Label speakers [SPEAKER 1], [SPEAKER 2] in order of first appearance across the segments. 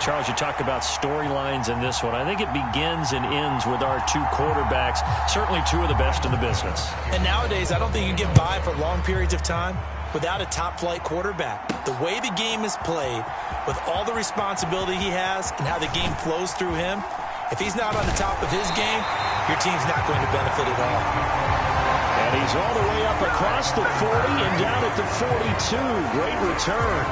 [SPEAKER 1] Charles, you talk about storylines in this one. I think it begins and ends with our two quarterbacks, certainly two of the best in the business.
[SPEAKER 2] And nowadays, I don't think you can get by for long periods of time without a top-flight quarterback. The way the game is played, with all the responsibility he has and how the game flows through him, if he's not on the top of his game, your team's not going to benefit at all.
[SPEAKER 1] And he's all the way up across the 40 and down at the 42. Great return.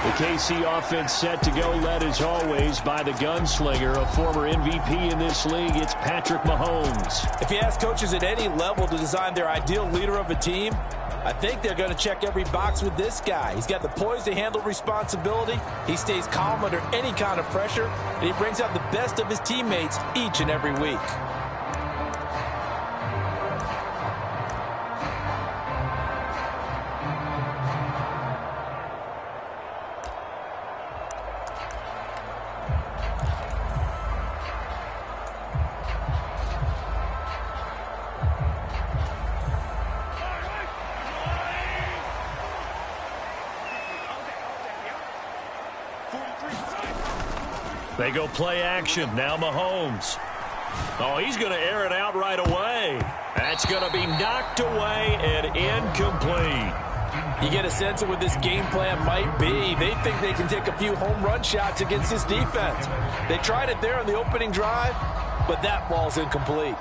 [SPEAKER 1] The KC offense set to go, led as always by the gunslinger, a former MVP in this league. It's Patrick Mahomes.
[SPEAKER 2] If you ask coaches at any level to design their ideal leader of a team, I think they're going to check every box with this guy. He's got the poise to handle responsibility. He stays calm under any kind of pressure, and he brings out the best of his teammates each and every week.
[SPEAKER 1] They go play action. Now Mahomes. Oh, he's going to air it out right away. That's going to be knocked away and incomplete.
[SPEAKER 2] You get a sense of what this game plan might be. They think they can take a few home run shots against this defense. They tried it there on the opening drive, but that ball's incomplete.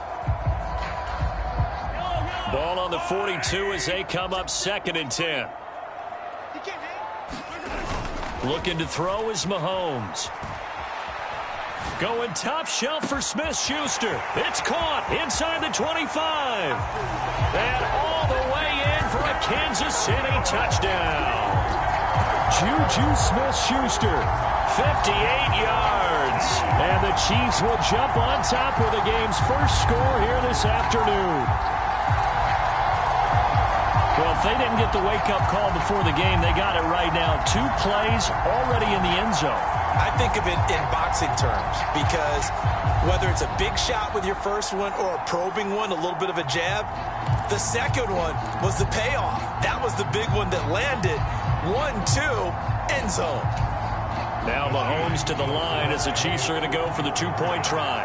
[SPEAKER 1] Ball on the 42 as they come up 2nd and 10. Looking to throw is Mahomes. Going top shelf for Smith-Schuster. It's caught inside the 25. And all the way in for a Kansas City touchdown. Juju Smith-Schuster, 58 yards. And the Chiefs will jump on top with the game's first score here this afternoon. Well, if they didn't get the wake-up call before the game, they got it right now. 2 plays already in the end zone.
[SPEAKER 2] I think of it in boxing terms because whether it's a big shot with your first one or a probing one, a little bit of a jab, the second one was the payoff. That was the big one that landed. 1-2, end zone.
[SPEAKER 1] Now Mahomes to the line as the Chiefs are going to go for the 2-point try.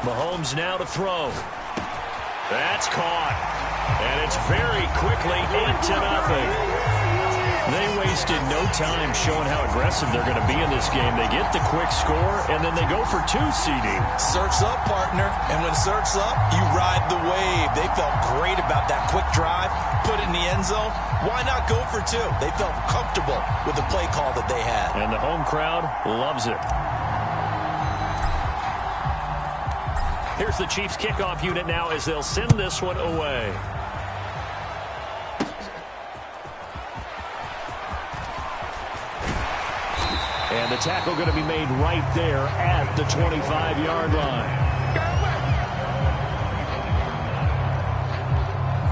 [SPEAKER 1] Mahomes now to throw. That's caught. And it's very quickly 8-0. They wasted no time showing how aggressive they're going to be in this game. They get the quick score, and then they go for 2, CD.
[SPEAKER 2] Surf's up, partner. And when surf's up, you ride the wave. They felt great about that quick drive, put it in the end zone. Why not go for 2? They felt comfortable with the play call that they had.
[SPEAKER 1] And the home crowd loves it. Here's the Chiefs kickoff unit now as they'll send this one away. And the tackle going to be made right there at the 25-yard line.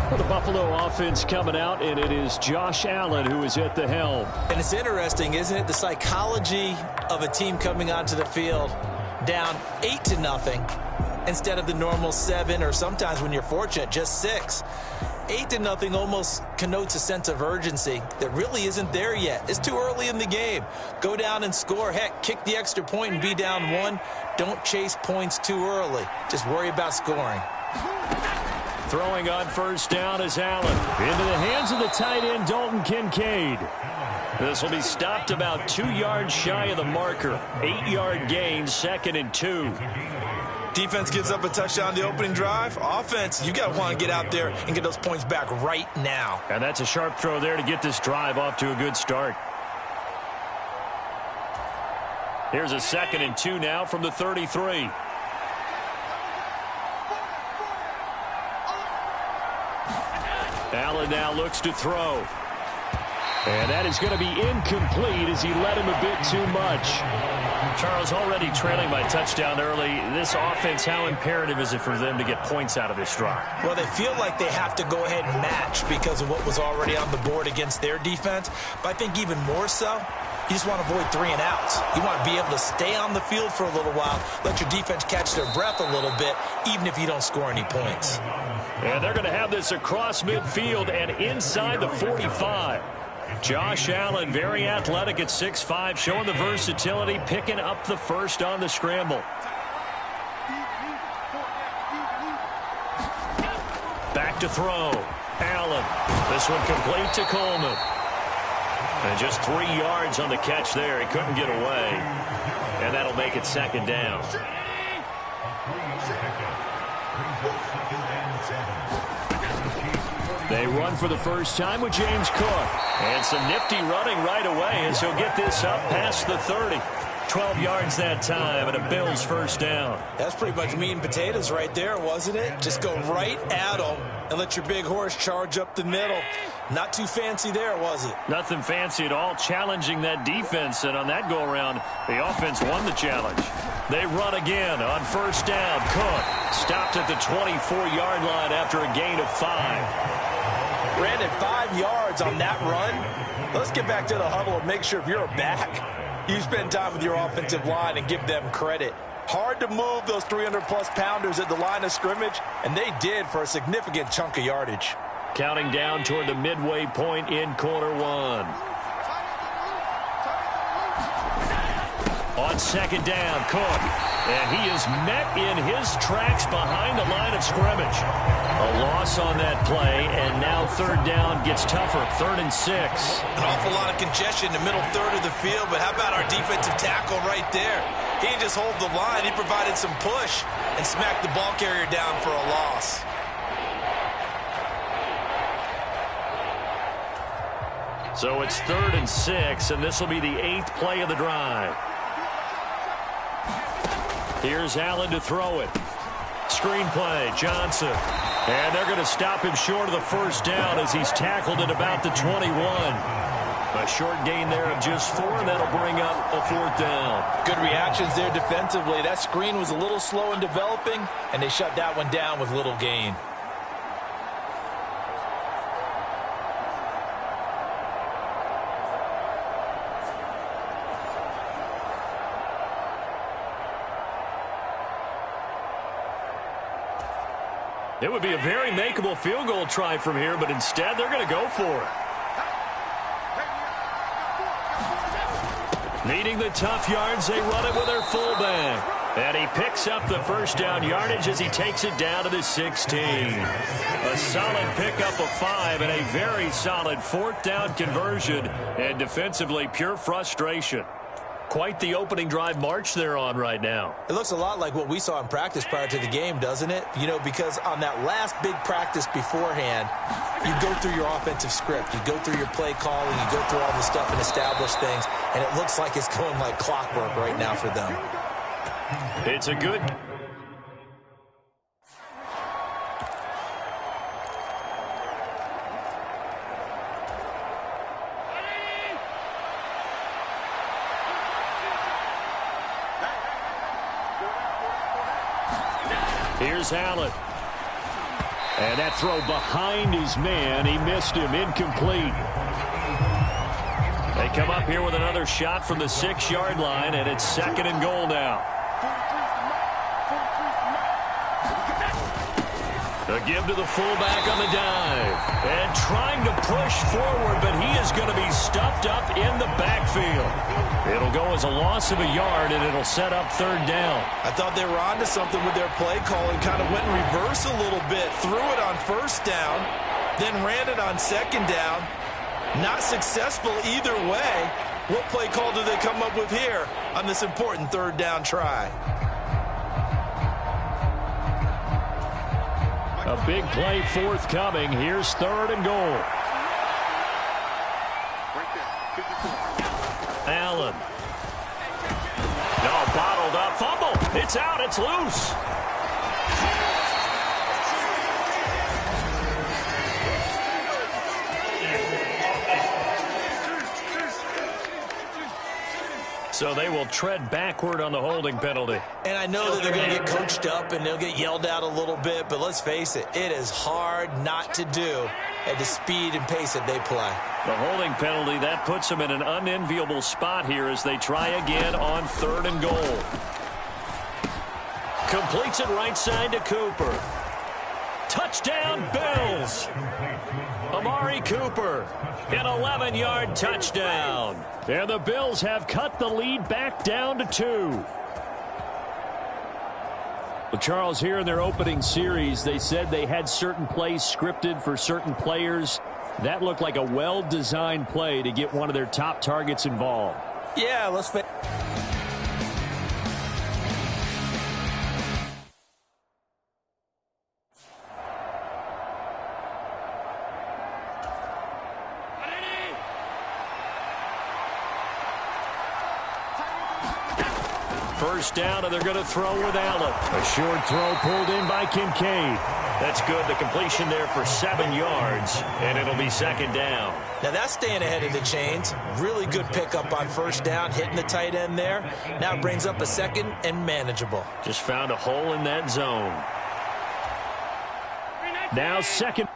[SPEAKER 1] Well, the Buffalo offense coming out, and it is Josh Allen who is at the helm.
[SPEAKER 2] And it's interesting, isn't it? The psychology of a team coming onto the field down 8-0 instead of the normal 7, or sometimes when you're fortunate, just 6. 8-0 almost connotes a sense of urgency that really isn't there yet. It's too early in the game. Go down and score. Heck, kick the extra point and be down 1. Don't chase points too early. Just worry about scoring.
[SPEAKER 1] Throwing on first down is Allen. Into the hands of the tight end, Dalton Kincaid. This will be stopped about 2 yards shy of the marker. 8-yard gain, 2nd and 2.
[SPEAKER 2] Defense gives up a touchdown the opening drive. Offense, you got to want to get out there and get those points back right now.
[SPEAKER 1] And that's a sharp throw there to get this drive off to a good start. Here's a 2nd and 2 now from the 33. Allen now looks to throw. And that is going to be incomplete as he led him a bit too much. Charles, already trailing by touchdown early. This offense, how imperative is it for them to get points out of this drive?
[SPEAKER 2] Well, they feel like they have to go ahead and match because of what was already on the board against their defense. But I think even more so, you just want to avoid 3 and outs. You want to be able to stay on the field for a little while, let your defense catch their breath a little bit, even if you don't score any points.
[SPEAKER 1] And they're going to have this across midfield and inside the 45. Josh Allen, very athletic at 6'5", showing the versatility, picking up the first on the scramble. Back to throw. Allen. This one complete to Coleman. And just 3 yards on the catch there. He couldn't get away. And that'll make it second down. They run for the first time with James Cook. And some nifty running right away as he'll get this up past the 30. 12 yards that time and a Bills first down.
[SPEAKER 2] That's pretty much meat and potatoes right there, wasn't it? Just go right at them and let your big horse charge up the middle. Not too fancy there, was it?
[SPEAKER 1] Nothing fancy at all, challenging that defense. And on that go-around, the offense won the challenge. They run again on first down. Cook stopped at the 24-yard line after a gain of 5.
[SPEAKER 2] Ran it 5 yards on that run. Let's get back to the huddle and make sure if you're a back, you spend time with your offensive line and give them credit. Hard to move those 300-plus pounders at the line of scrimmage, and they did for a significant chunk of yardage.
[SPEAKER 1] Counting down toward the midway point in quarter one. On second down, Cook. And he is met in his tracks behind the line of scrimmage. A loss on that play, and now third down gets tougher. 3rd and 6.
[SPEAKER 2] An awful lot of congestion in the middle third of the field, but how about our defensive tackle right there? He didn't just hold the line. He provided some push and smacked the ball carrier down for a loss.
[SPEAKER 1] So it's 3rd and 6, and this will be the 8th play of the drive. Here's Allen to throw it. Screen play, Johnson. And they're going to stop him short of the first down as he's tackled at about the 21. A short gain there of just 4, and that'll bring up a 4th down.
[SPEAKER 2] Good reactions there defensively. That screen was a little slow in developing, and they shut that one down with little gain.
[SPEAKER 1] It would be a very makeable field goal try from here, but instead they're going to go for it. Needing the tough yards, they run it with their fullback. And he picks up the first down yardage as he takes it down to the 16. A solid pickup of 5 and a very solid 4th down conversion. And defensively, pure frustration. Quite the opening drive march they're on right now.
[SPEAKER 2] It looks a lot like what we saw in practice prior to the game, doesn't it? You know, because on that last big practice beforehand, you go through your offensive script. You go through your play calling. You go through all the stuff and establish things. And it looks like it's going like clockwork right now for them.
[SPEAKER 1] It's a good... Here's Allen. And that throw behind his man. He missed him. Incomplete. They come up here with another shot from the 6-yard line, and it's 2nd and goal now. A give to the fullback on the dive. And trying to push forward, but he is going to be stuffed up in the backfield. It'll go as a loss of a yard, and it'll set up 3rd down.
[SPEAKER 2] I thought they were onto something with their play calling. Kind of went in reverse a little bit. Threw it on 1st down, then ran it on 2nd down. Not successful either way. What play call do they come up with here on this important 3rd down try?
[SPEAKER 1] A big play forthcoming. Here's 3rd and goal. Allen. No, bottled up. Fumble. It's out. It's loose. So they will tread backward on the holding penalty.
[SPEAKER 2] And I know that they're going to get coached up and they'll get yelled at a little bit, but let's face it, it is hard not to do at the speed and pace that they play.
[SPEAKER 1] The holding penalty, that puts them in an unenviable spot here as they try again on 3rd and goal. Completes it right side to Cooper. Touchdown, Bills. Amari Cooper, an 11-yard touchdown. And the Bills have cut the lead back down to 2. Well, Charles, here in their opening series, they said they had certain plays scripted for certain players. That looked like a well-designed play to get one of their top targets involved.
[SPEAKER 2] Yeah, let's face
[SPEAKER 1] First down, and they're going to throw with Allen. A short throw pulled in by Kincaid. That's good. The completion there for 7 yards, and it'll be second down.
[SPEAKER 2] Now that's staying ahead of the chains. Really good pickup on first down, hitting the tight end there. Now it brings up a second and manageable.
[SPEAKER 1] Just found a hole in that zone. Now second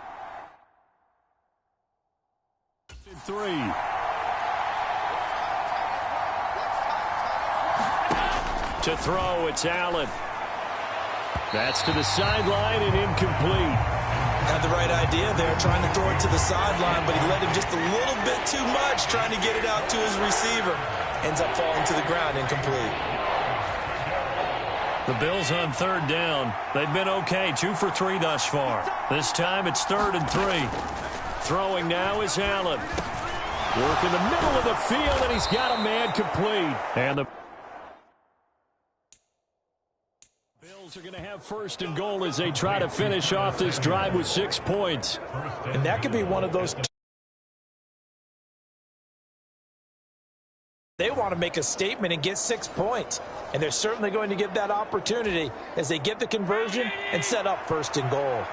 [SPEAKER 1] and 3. To throw, it's Allen. That's to the sideline and incomplete.
[SPEAKER 2] Had the right idea there, trying to throw it to the sideline, but he let him just a little bit too much, trying to get it out to his receiver. Ends up falling to the ground, incomplete.
[SPEAKER 1] The Bills on third down. They've been okay, 2 for 3 thus far. This time it's 3rd and 3. Throwing now is Allen. Work in the middle of the field, and he's got a man complete. And the Bills are going to have 1st and goal as they try to finish off this drive with 6 points.
[SPEAKER 2] And that could be one of those. They want to make a statement and get 6 points. And they're certainly going to get that opportunity as they get the conversion and set up 1st and goal.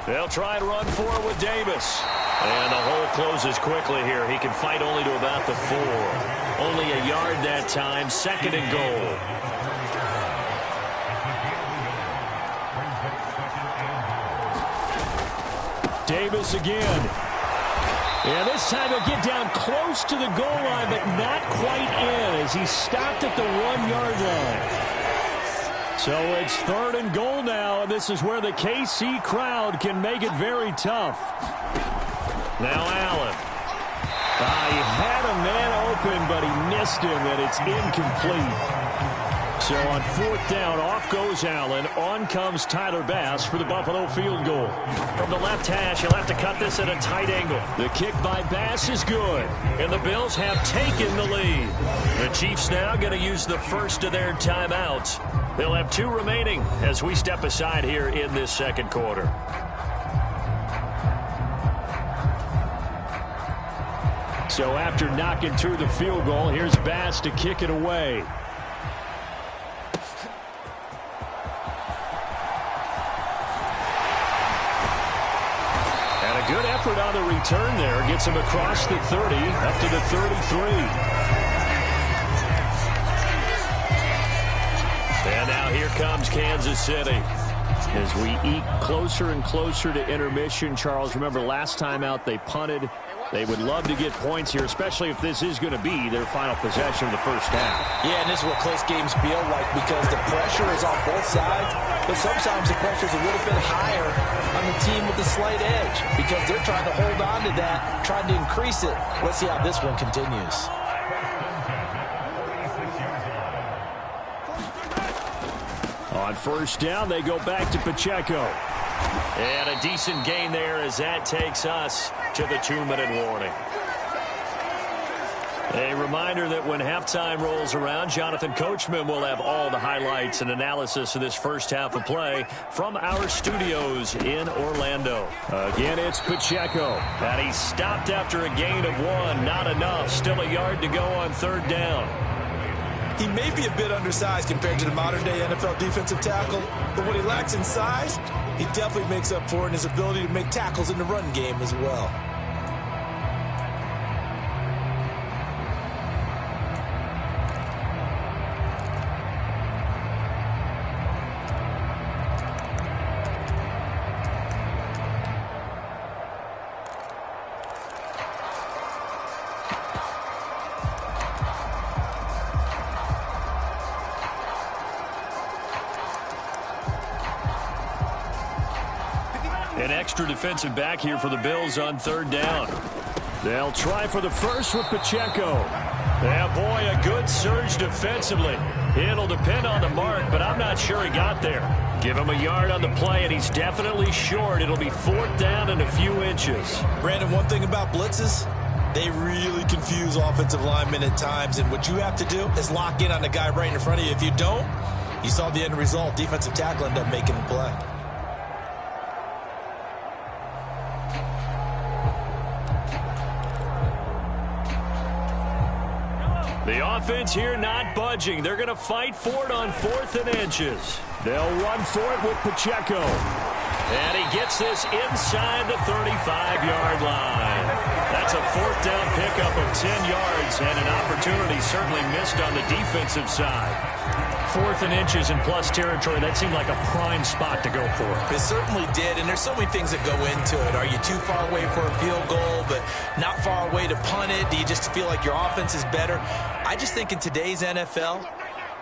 [SPEAKER 1] They'll try and run for it with Davis. And the hole closes quickly here. He can fight only to about the 4. Only a yard that time. 2nd and goal. Davis again. And this time he'll get down close to the goal line, but not quite in as he stopped at the 1-yard line. So it's 3rd and goal now, and this is where the KC crowd can make it very tough. Now Allen. He had a man open, but he missed him, and it's incomplete. So on 4th down, off goes Allen. On comes Tyler Bass for the Buffalo field goal. From the left hash, he'll have to cut this at a tight angle. The kick by Bass is good, and the Bills have taken the lead. The Chiefs now going to use the first of their timeouts. They'll have 2 remaining as we step aside here in this 2nd quarter. So after knocking through the field goal, here's Bass to kick it away. And a good effort on the return there. Gets him across the 30, up to the 33. And now here comes Kansas City. As we eke closer and closer to intermission, Charles, remember last time out they punted. They would love to get points here, especially if this is going to be their final possession of the first half.
[SPEAKER 2] Yeah, and this is what close games feel like because the pressure is on both sides, but sometimes the pressure is a little bit higher on the team with the slight edge because they're trying to hold on to that, trying to increase it. Let's see how this one continues.
[SPEAKER 1] On first down, they go back to Pacheco. And a decent gain there as that takes us to the 2-minute warning. A reminder that when halftime rolls around, Jonathan Coachman will have all the highlights and analysis of this first half of play from our studios in Orlando. Again, it's Pacheco. And he stopped after a gain of 1. Not enough. Still a yard to go on 3rd down.
[SPEAKER 2] He may be a bit undersized compared to the modern-day NFL defensive tackle, but what he lacks in size, he definitely makes up for in his ability to make tackles in the run game as well.
[SPEAKER 1] extra defensive back here for the Bills on 3rd down. They'll try for the first with Pacheco. Yeah, boy, a good surge defensively. It'll depend on the mark, but I'm not sure he got there. Give him a yard on the play, and he's definitely short. It'll be 4th down and a few inches.
[SPEAKER 2] Brandon, one thing about blitzes, they really confuse offensive linemen at times, and what you have to do is lock in on the guy right in front of you. If you don't, you saw the end result. Defensive tackle ended up making the play.
[SPEAKER 1] The offense here not budging. They're going to fight for it on 4th and inches. They'll run for it with Pacheco. And he gets this inside the 35-yard line. That's a 4th down pickup of 10 yards and an opportunity certainly missed on the defensive side. 4th and inches in plus territory, that seemed like a prime spot to go for.
[SPEAKER 2] It certainly did, and there's so many things that go into it. Are you too far away for a field goal, but not far away to punt it? Do you just feel like your offense is better? I just think in today's NFL,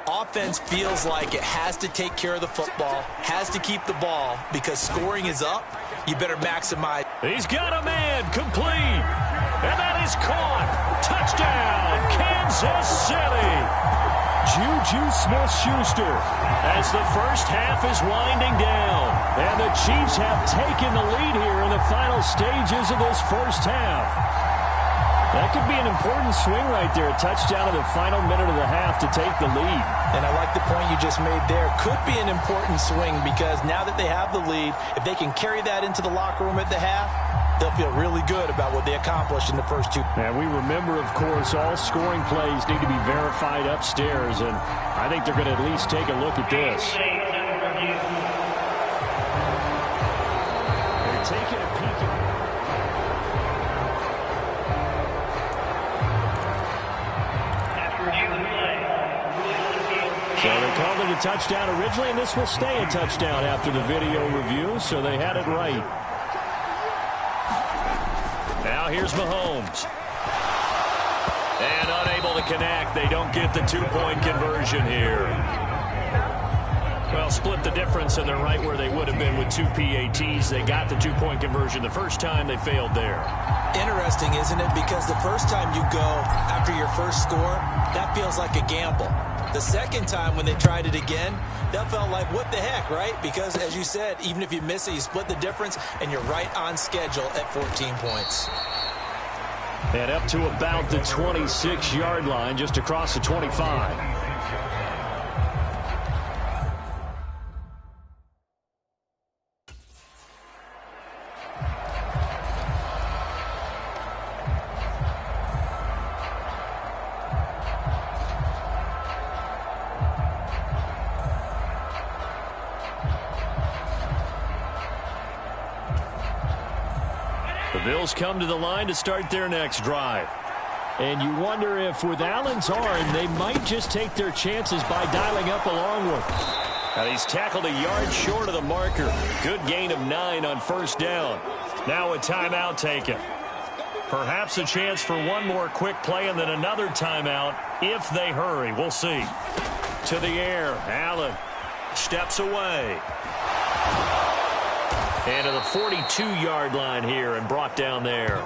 [SPEAKER 2] offense feels like it has to take care of the football, has to keep the ball, because scoring is up. You better maximize.
[SPEAKER 1] He's got a man, complete, and that is caught. Touchdown, Kansas City. Juju Smith-Schuster as the first half is winding down. And the Chiefs have taken the lead here in the final stages of this first half. That could be an important swing right there. A touchdown in the final minute of the half to take the lead.
[SPEAKER 2] And I like the point you just made there. Could be an important swing because now that they have the lead, if they can carry that into the locker room at the half, they'll feel really good about what they accomplished in the first 2.
[SPEAKER 1] And we remember, of course, all scoring plays need to be verified upstairs, and I think they're going to at least take a look at this. They're taking a peek at... So they called it a touchdown originally, and this will stay a touchdown after the video review, so they had it right. Now here's Mahomes. And unable to connect. They don't get the 2-point conversion here. Well, split the difference, and they're right where they would have been with 2 PATs. They got the 2-point conversion the first time. They failed there.
[SPEAKER 2] Interesting, isn't it? Because the first time you go after your first score, that feels like a gamble. The second time when they tried it again, that felt like, what the heck, right? Because, as you said, even if you miss it, you split the difference, and you're right on schedule at 14 points.
[SPEAKER 1] And up to about the 26-yard line, just across the 25. Bills come to the line to start their next drive. And you wonder if with Allen's arm, they might just take their chances by dialing up a long one. And he's tackled a yard short of the marker. Good gain of 9 on first down. Now a timeout taken. Perhaps a chance for one more quick play and then another timeout if they hurry. We'll see. To the air, Allen steps away. And to the 42-yard line here and brought down there.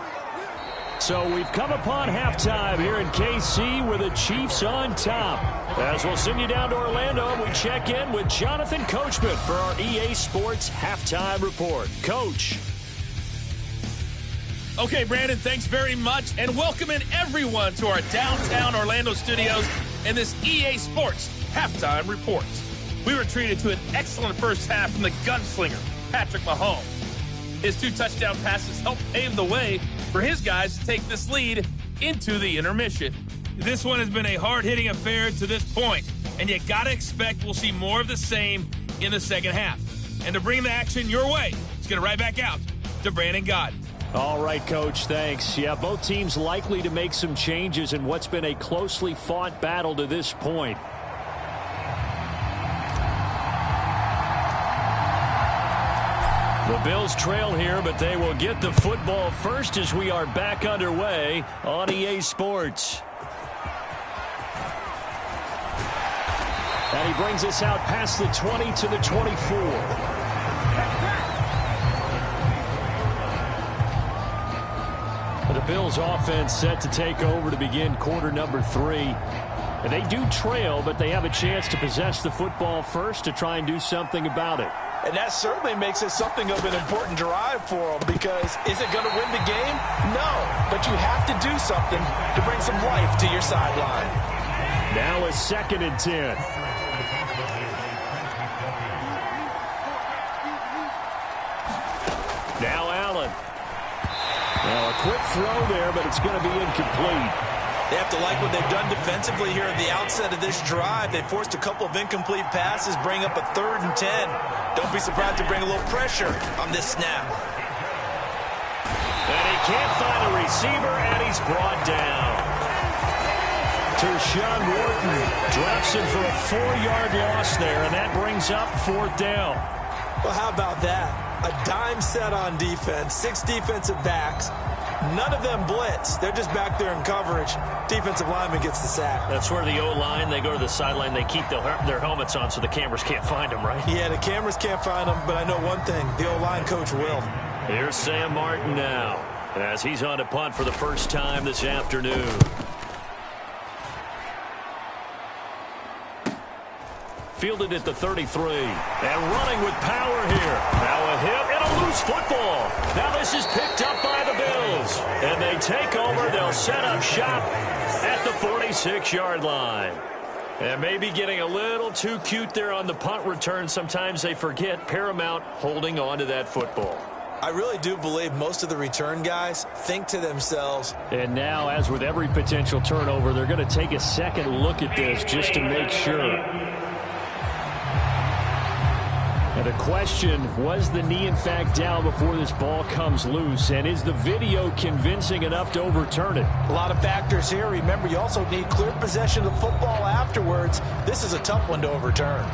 [SPEAKER 1] So we've come upon halftime here in KC with the Chiefs on top. As we'll send you down to Orlando, we check in with Jonathan Coachman for our EA Sports Halftime Report. Coach.
[SPEAKER 3] Okay, Brandon, thanks very much. And welcome in everyone to our downtown Orlando studios and this EA Sports Halftime Report. We were treated to an excellent first half from the gunslinger, Patrick Mahomes. His 2 touchdown passes helped pave the way for his guys to take this lead into the intermission. This one has been a hard-hitting affair to this point, and you got to expect we'll see more of the same in the second half. And to bring the action your way, let's get it right back out to Brandon Gott.
[SPEAKER 1] All right, Coach, thanks. Yeah, both teams likely to make some changes in what's been a closely fought battle to this point. The Bills trail here, but they will get the football first as we are back underway on EA Sports. And he brings us out past the 20 to the 24. The Bills offense set to take over to begin quarter number 3. And they do trail, but they have a chance to possess the football first to try and do something about it.
[SPEAKER 2] And that certainly makes it something of an important drive for them, because is it going to win the game? No, but you have to do something to bring some life to your sideline.
[SPEAKER 1] Now a 2nd and 10. Now Allen. Well, a quick throw there, but it's going to be incomplete.
[SPEAKER 2] They have to like what they've done defensively here at the outset of this drive. They forced a couple of incomplete passes, bring up a 3rd and 10. Don't be surprised to bring a little pressure on this snap.
[SPEAKER 1] And he can't find a receiver, and he's brought down. Tershawn Wharton drops him for a 4-yard loss there, and that brings up 4th down.
[SPEAKER 2] Well, how about that? A dime set on defense, 6 defensive backs. None of them blitz. They're just back there in coverage. Defensive lineman gets the sack.
[SPEAKER 1] That's where the O-line, they go to the sideline, they keep their helmets on so the cameras can't find them, right?
[SPEAKER 2] Yeah, the cameras can't find them, but I know one thing. The O-line coach will.
[SPEAKER 1] Here's Sam Martin now, as he's on to punt for the first time this afternoon. Fielded at the 33. And running with power here. Now a hit and a loose football. Now this is picked up by the Bills. And they take over. They'll set up shop at the 46-yard line. And maybe getting a little too cute there on the punt return. Sometimes they forget paramount holding on to that football.
[SPEAKER 2] I really do believe most of the return guys think to themselves.
[SPEAKER 1] And now, as with every potential turnover, they're going to take a second look at this just to make sure. And the question, was the knee in fact down before this ball comes loose? And is the video convincing enough to overturn it?
[SPEAKER 2] A lot of factors here. Remember, you also need clear possession of the football afterwards. This is a tough one to overturn.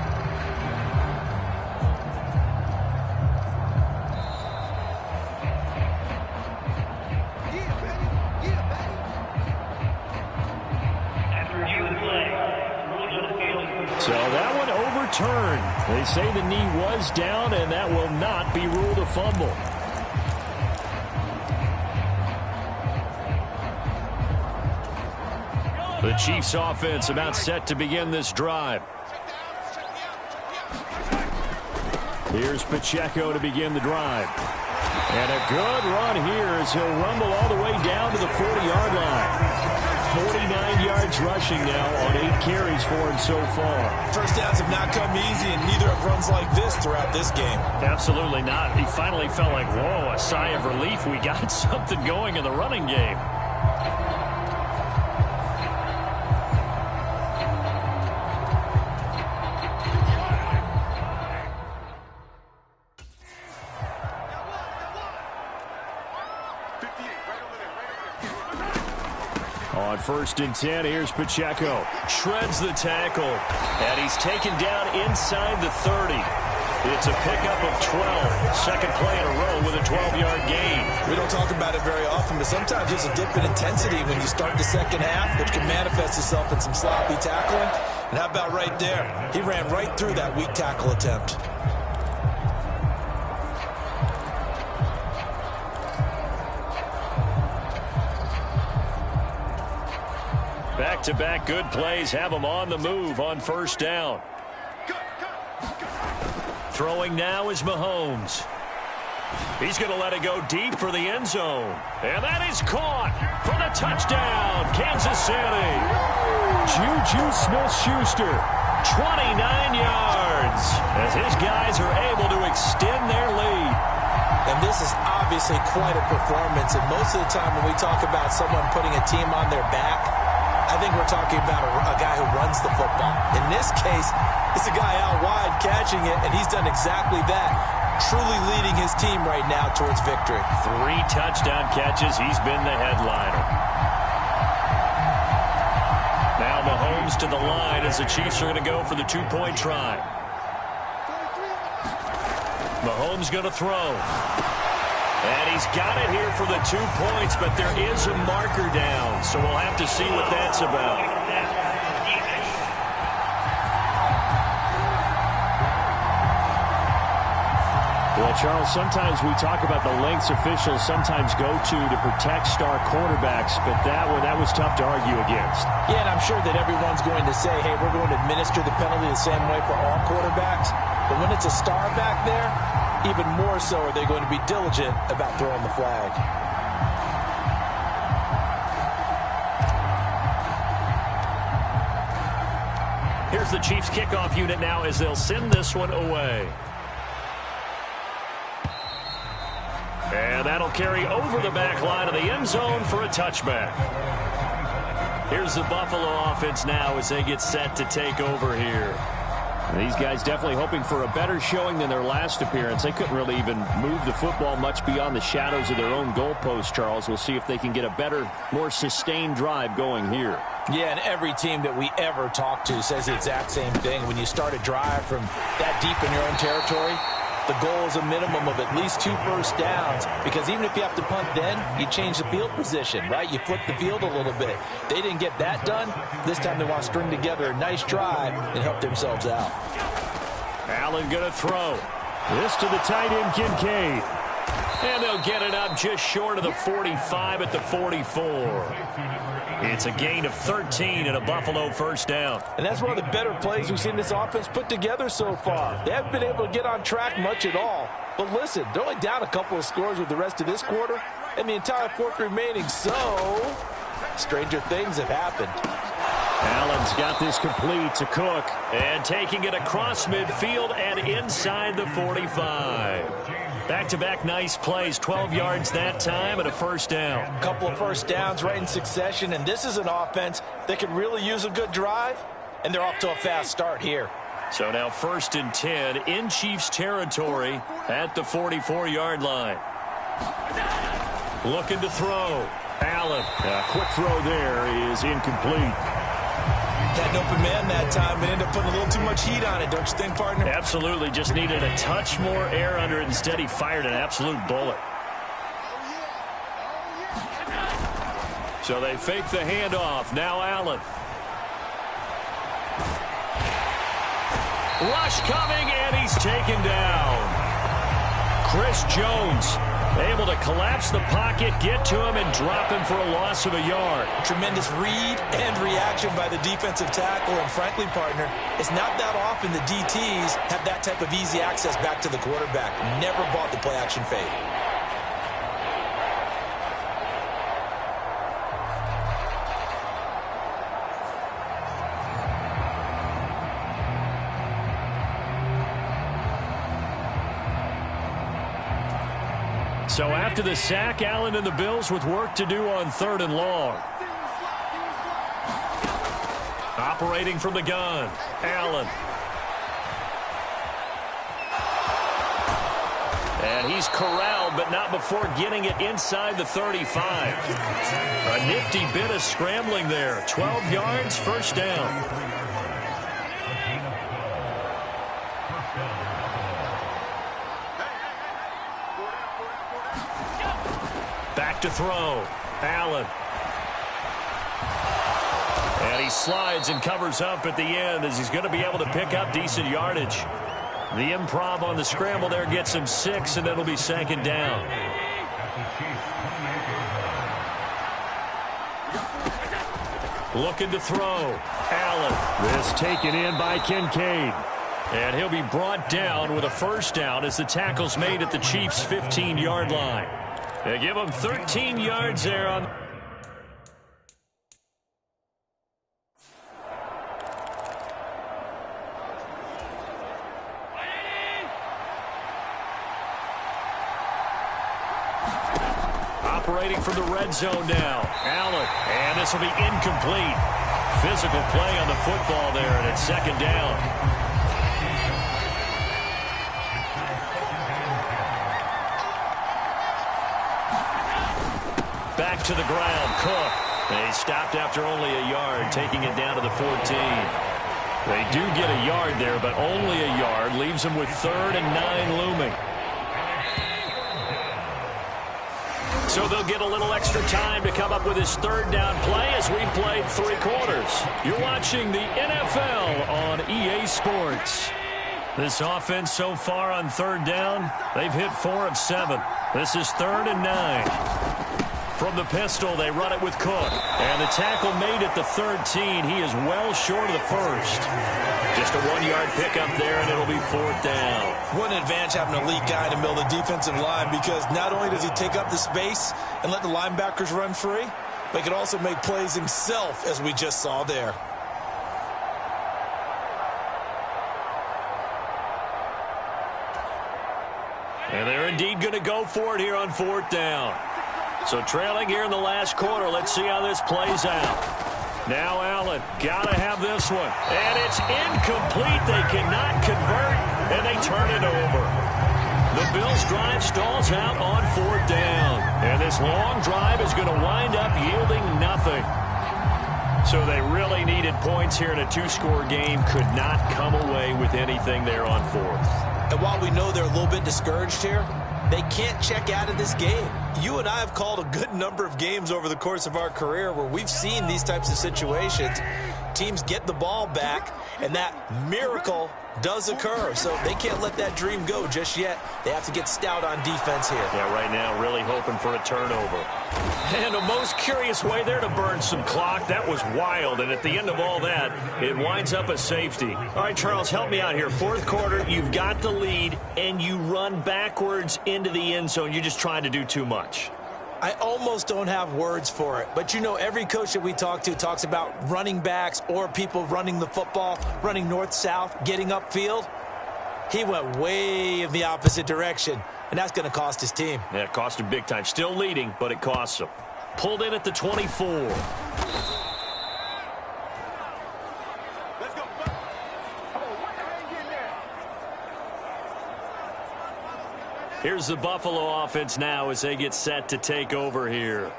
[SPEAKER 1] So that one overturned. They say the knee was down, and that will not be ruled a fumble. The Chiefs offense about set to begin this drive. Here's Pacheco to begin the drive. And a good run here as he'll rumble all the way down to the 40-yard line. 49 yards rushing now on 8 carries for him so far.
[SPEAKER 2] First downs have not come easy, and neither have runs like this throughout this game.
[SPEAKER 1] Absolutely not. He finally felt like, whoa, a sigh of relief. We got something going in the running game. On 1st and 10, here's Pacheco. Shreds the tackle. And he's taken down inside the 30. It's a pickup of 12. Second play in a row with a 12-yard gain.
[SPEAKER 2] We don't talk about it very often, but sometimes there's a dip in intensity when you start the second half, which can manifest itself in some sloppy tackling. And how about right there? He ran right through that weak tackle attempt.
[SPEAKER 1] Back-to-back good plays have him on the move on 1st down. Throwing now is Mahomes. He's going to let it go deep for the end zone. And that is caught for the touchdown, Kansas City. Juju Smith-Schuster, 29 yards, as his guys are able to extend their lead.
[SPEAKER 2] And this is obviously quite a performance. And most of the time when we talk about someone putting a team on their back, I think we're talking about a guy who runs the football. In this case, it's a guy out wide catching it, and he's done exactly that, truly leading his team right now towards victory.
[SPEAKER 1] 3 touchdown catches. He's been the headliner. Now Mahomes to the line as the Chiefs are going to go for the 2-point try. Mahomes going to throw. And he's got it here for the 2 points, but there is a marker down, so we'll have to see what that's about. Well, Charles, sometimes we talk about the lengths officials sometimes go to protect star quarterbacks, but that was tough to argue against.
[SPEAKER 2] Yeah, and I'm sure that everyone's going to say, hey, we're going to administer the penalty the same way for all quarterbacks. But when it's a star back there, even more so are they going to be diligent about throwing the flag.
[SPEAKER 1] Here's the Chiefs kickoff unit now as they'll send this one away. And that'll carry over the back line of the end zone for a touchback. Here's the Buffalo offense now as they get set to take over here. These guys definitely hoping for a better showing than their last appearance. They couldn't really even move the football much beyond the shadows of their own goalpost, Charles. We'll see if they can get a better, more sustained drive going here.
[SPEAKER 2] Yeah, and every team that we ever talk to says the exact same thing. When you start a drive from that deep in your own territory, the goal is a minimum of at least 2 first downs, because even if you have to punt then, you change the field position, right? You flip the field a little bit. They didn't get that done. This time they want to string together a nice drive and help themselves out.
[SPEAKER 1] Allen going to throw. This to the tight end, Kincaid. And they'll get it up just short of the 45 at the 44. It's a gain of 13 and a Buffalo first down.
[SPEAKER 2] And that's one of the better plays we've seen this offense put together so far. They haven't been able to get on track much at all. But listen, they're only down a couple of scores with the rest of this quarter and the entire fourth remaining. So, stranger things have happened.
[SPEAKER 1] Allen's got this complete to Cook. And taking it across midfield and inside the 45. Back-to-back nice plays, 12 yards that time and a first down.
[SPEAKER 2] A couple of first downs right in succession, and this is an offense that could really use a good drive, and they're off to a fast start here.
[SPEAKER 1] So now 1st and 10 in Chiefs territory at the 44-yard line. Looking to throw. Allen. A quick throw there is incomplete.
[SPEAKER 2] Had an open man that time, but ended up putting a little too much heat on it, don't you think, partner?
[SPEAKER 1] Absolutely. Just needed a touch more air under it. Instead, he fired an absolute bullet. So they fake the handoff. Now Allen. Rush coming, and he's taken down. Chris Jones able to collapse the pocket, get to him, and drop him for a loss of a yard.
[SPEAKER 2] Tremendous read and reaction by the defensive tackle, and frankly, partner, it's not that often the DTs have that type of easy access back to the quarterback. Never bought the play-action fade.
[SPEAKER 1] So after the sack, Allen and the Bills with work to do on 3rd and long. Operating from the gun, Allen. And he's corralled, but not before getting it inside the 35. A nifty bit of scrambling there. 12 yards, first down. Back to throw. Allen. And he slides and covers up at the end as he's going to be able to pick up decent yardage. The improv on the scramble there gets him 6, and it'll be 2nd down. Looking to throw. Allen. This taken in by Kincaid. And he'll be brought down with a first down as the tackle's made at the Chiefs' 15-yard line. They give him 13 yards there on. Operating from the red zone now. Allen. And this will be incomplete. Physical play on the football there, and it's 2nd down. Back to the ground, Cook. They stopped after only a yard, taking it down to the 14. They do get a yard there, but only a yard. Leaves them with 3rd and 9 looming. So they'll get a little extra time to come up with his 3rd down play as we played 3 quarters. You're watching the NFL on EA Sports. This offense so far on third down, they've hit 4 of 7. This is 3rd and 9. From the pistol, they run it with Cook. And the tackle made at the 13. He is well short of the first. Just a 1-yard pickup there, and it'll be 4th down.
[SPEAKER 2] What an advantage having an elite guy in the middle of the defensive line, because not only does he take up the space and let the linebackers run free, but he can also make plays himself, as we just saw there.
[SPEAKER 1] And they're indeed going to go for it here on 4th down. So trailing here in the last quarter. Let's see how this plays out. Now Allen, got to have this one. And it's incomplete. They cannot convert, and they turn it over. The Bills' drive stalls out on 4th down. And this long drive is going to wind up yielding nothing. So they really needed points here in a 2-score game. Could not come away with anything there on 4th.
[SPEAKER 2] And while we know they're a little bit discouraged here, they can't check out of this game. You and I have called a good number of games over the course of our career where we've seen these types of situations. Teams get the ball back, and that miracle does occur. So they can't let that dream go just yet. They have to get stout on defense here.
[SPEAKER 1] Yeah, right now really hoping for a turnover. And a most curious way there to burn some clock. That was wild, and at the end of all that, it winds up a safety. All right, Charles, help me out here. 4th quarter, you've got the lead, and you run backwards into the end zone. You're just trying to do too much.
[SPEAKER 2] I almost don't have words for it. But, you know, every coach that we talk to talks about running backs or people running the football, running north-south, getting upfield. He went way in the opposite direction, and that's going to cost his team.
[SPEAKER 1] Yeah, it cost him big time. Still leading, but it costs him. Pulled in at the 24. Here's the Buffalo offense now as they get set to take over here.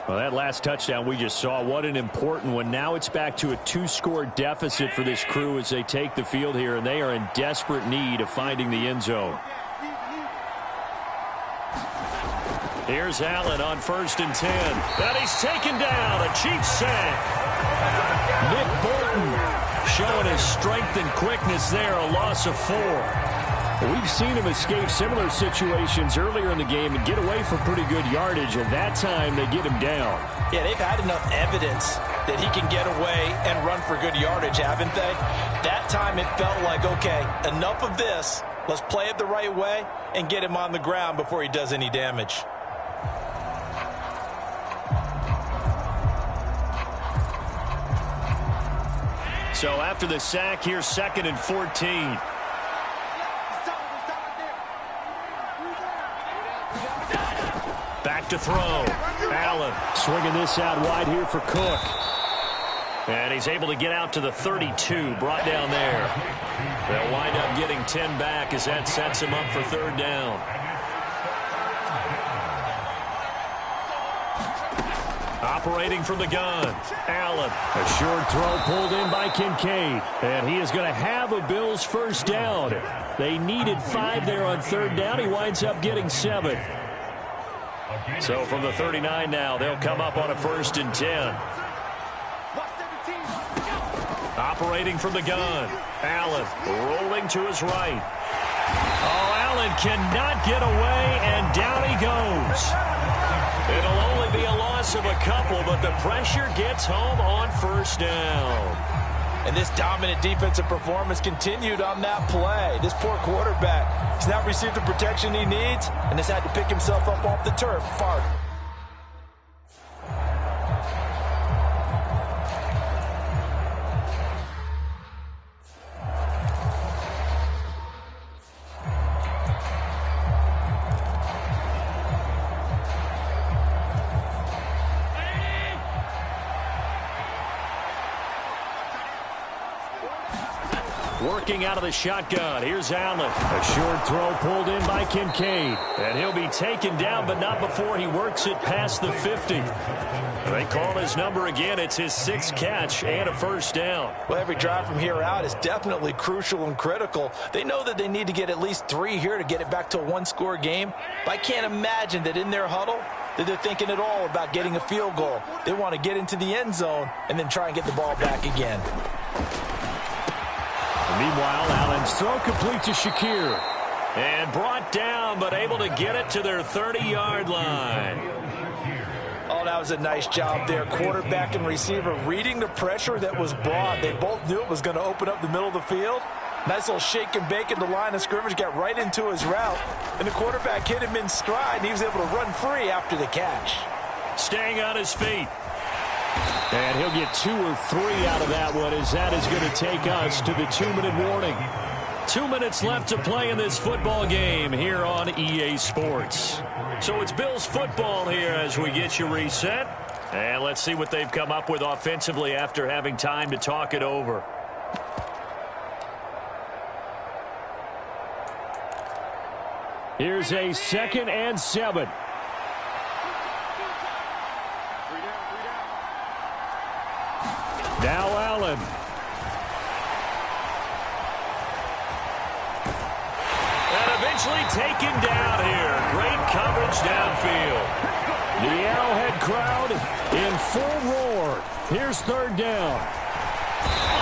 [SPEAKER 1] Well, that last touchdown we just saw, what an important one. Now it's back to a 2-score deficit for this crew as they take the field here, and they are in desperate need of finding the end zone. Here's Allen on 1st and 10. And he's taken down. A Chiefs sack. Nick Bolton showing his strength and quickness there. A loss of 4. We've seen him escape similar situations earlier in the game and get away for pretty good yardage, and that time they get him down.
[SPEAKER 2] Yeah, they've had enough evidence that he can get away and run for good yardage, haven't they? That time it felt like, okay, enough of this. Let's play it the right way and get him on the ground before he does any damage.
[SPEAKER 1] So after the sack, here's 2nd and 14. Back to throw. Allen swinging this out wide here for Cook. And he's able to get out to the 32, brought down there. They'll wind up getting 10 back as that sets him up for 3rd down. Operating from the gun, Allen. A short throw pulled in by Kincaid. And he is going to have a Bills 1st down. They needed 5 there on 3rd down. He winds up getting 7. So from the 39 now, they'll come up on a 1st and 10. Operating from the gun, Allen rolling to his right. Oh, Allen cannot get away, and down he goes. It'll only be a loss of a couple, but the pressure gets home on 1st down.
[SPEAKER 2] And this dominant defensive performance continued on that play. This poor quarterback has not received the protection he needs and has had to pick himself up off the turf. Fart.
[SPEAKER 1] Working out of the shotgun. Here's Allen. A short throw pulled in by Kincaid. And he'll be taken down, but not before he works it past the 50. They call his number again. It's his 6th catch and a 1st down.
[SPEAKER 2] Well, every drive from here out is definitely crucial and critical. They know that they need to get at least 3 here to get it back to a 1-score game. But I can't imagine that in their huddle that they're thinking at all about getting a field goal. They want to get into the end zone and then try and get the ball back again.
[SPEAKER 1] Meanwhile, Allen's throw complete to Shakir. And brought down, but able to get it to their 30-yard line.
[SPEAKER 2] Oh, that was a nice job there. Quarterback and receiver reading the pressure that was brought. They both knew it was going to open up the middle of the field. Nice little shake and bake in the line of scrimmage, got right into his route. And the quarterback hit him in stride, and he was able to run free after the catch.
[SPEAKER 1] Staying on his feet. And he'll get 2 or 3 out of that one, as that is going to take us to the 2-minute warning. 2 minutes left to play in this football game here on EA Sports. So it's Bills football here as we get you reset. And let's see what they've come up with offensively after having time to talk it over. Here's a 2nd and 7. Now Allen. And eventually taken down here. Great coverage downfield. The Arrowhead crowd in full roar. Here's 3rd down.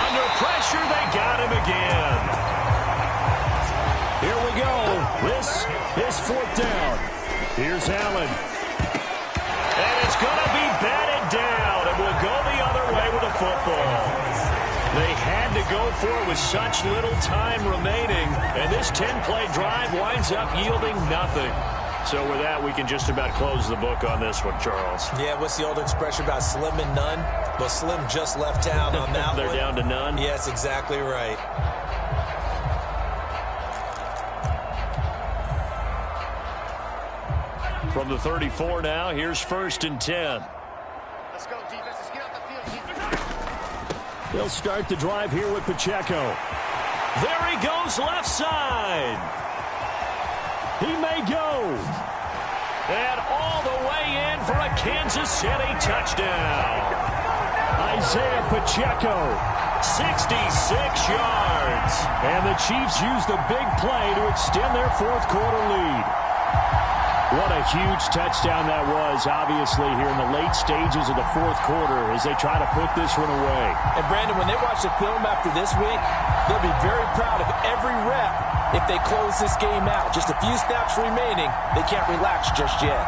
[SPEAKER 1] Under pressure, they got him again. Here we go. This is 4th down. Here's Allen. And it's going to be batted down, and we'll go the other way with the football. They had to go for it with such little time remaining, and this 10-play drive winds up yielding nothing. So with that, we can just about close the book on this one, Charles.
[SPEAKER 2] Yeah, what's the old expression about slim and none? Well, Slim just left town on that
[SPEAKER 1] They're
[SPEAKER 2] one.
[SPEAKER 1] down to none?
[SPEAKER 2] Yes, exactly right.
[SPEAKER 1] From the 34 now, here's 1st and 10.
[SPEAKER 4] Let's go, defense. Let's get out the field.
[SPEAKER 1] They'll start the drive here with Pacheco. There he goes, left side. He may go. And all the way in for a Kansas City touchdown. Isaiah Pacheco, 66 yards. And the Chiefs use the big play to extend their 4th quarter lead. What a huge touchdown that was, obviously, here in the late stages of the 4th quarter as they try to put this one away.
[SPEAKER 2] And, Brandon, when they watch the film after this week, they'll be very proud of every rep if they close this game out. Just a few snaps remaining. They can't relax just yet.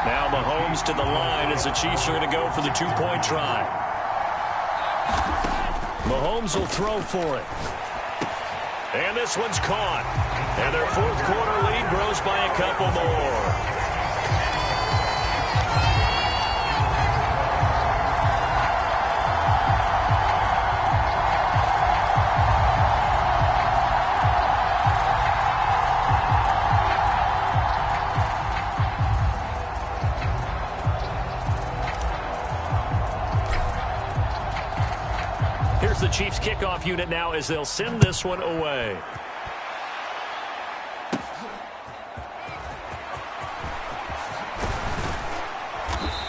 [SPEAKER 1] Now Mahomes to the line as the Chiefs are going to go for the 2-point try. Mahomes will throw for it. And this one's caught. And their 4th quarter lead grows by a couple more. Here's the Chiefs kickoff unit now as they'll send this one away.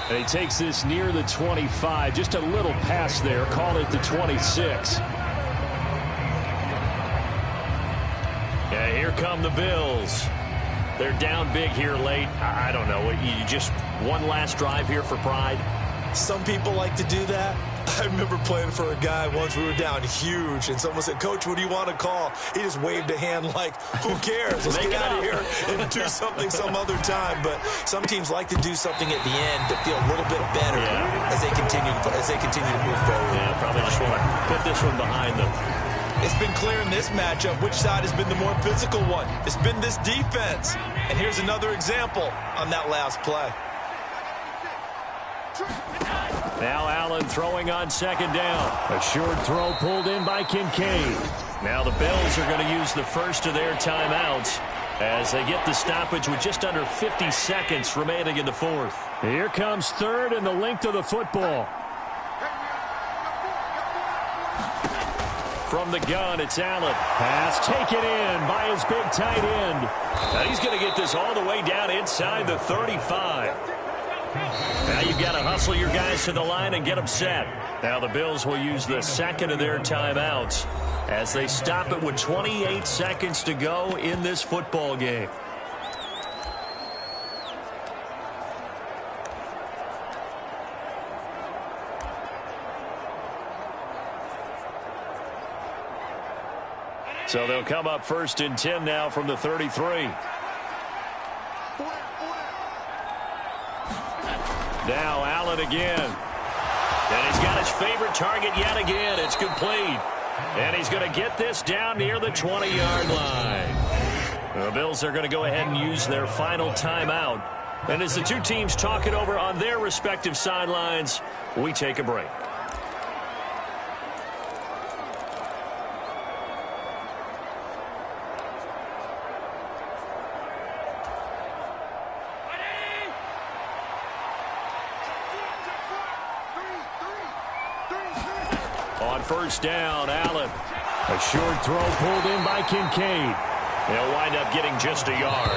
[SPEAKER 1] And he takes this near the 25. Just a little pass there. Call it the 26. Yeah, here come the Bills. They're down big here late. I don't know. You just one last drive here for pride.
[SPEAKER 2] Some people like to do that. I remember playing for a guy once. We were down huge, and someone said, "Coach, what do you want to call?" He just waved a hand like, "Who cares? Let's get out of here and do something some other time." But some teams like to do something at the end to feel a little bit better as they continue to move forward.
[SPEAKER 1] Yeah, probably just want to put this one behind them.
[SPEAKER 2] It's been clear in this matchup which side has been the more physical one. It's been this defense. And here's another example on that last play.
[SPEAKER 1] Now Allen throwing on 2nd down. A short throw pulled in by Kincaid. Now the Bills are going to use the first of their timeouts as they get the stoppage with just under 50 seconds remaining in the 4th. Here comes 3rd and the length of the football. From the gun, it's Allen. Pass taken in by his big tight end. Now he's going to get this all the way down inside the 35. Now you've got to hustle your guys to the line and get them set. Now the Bills will use the 2nd of their timeouts as they stop it with 28 seconds to go in this football game. So they'll come up 1st and 10 now from the 33. Now Allen again. And he's got his favorite target yet again. It's complete. And he's going to get this down near the 20-yard line. The Bills are going to go ahead and use their final timeout. And as the two teams talk it over on their respective sidelines, we take a break. On 1st down, Allen. A short throw pulled in by Kincaid. They'll wind up getting just a yard.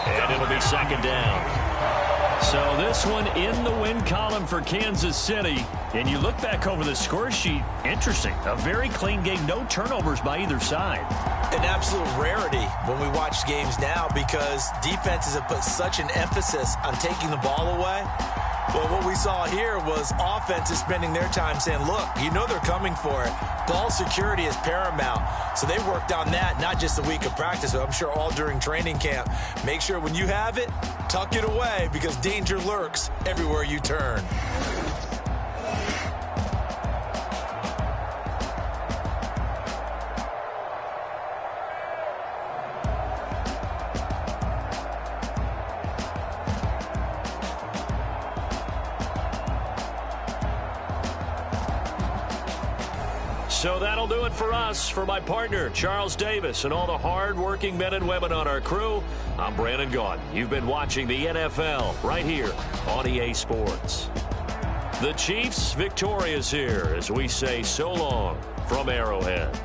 [SPEAKER 1] And it'll be 2nd down. So this one in the win column for Kansas City. And you look back over the score sheet, interesting. A very clean game, no turnovers by either side.
[SPEAKER 2] An absolute rarity when we watch games now because defenses have put such an emphasis on taking the ball away. Well, what we saw here was offenses spending their time saying, look, you know they're coming for it. Ball security is paramount. So they worked on that, not just a week of practice, but I'm sure all during training camp. Make sure when you have it, tuck it away because danger lurks everywhere you turn.
[SPEAKER 1] So that'll do it for us. For my partner, Charles Davis, and all the hard-working men and women on our crew, I'm Brandon Gaudin. You've been watching the NFL right here on EA Sports. The Chiefs victorious here as we say so long from Arrowhead.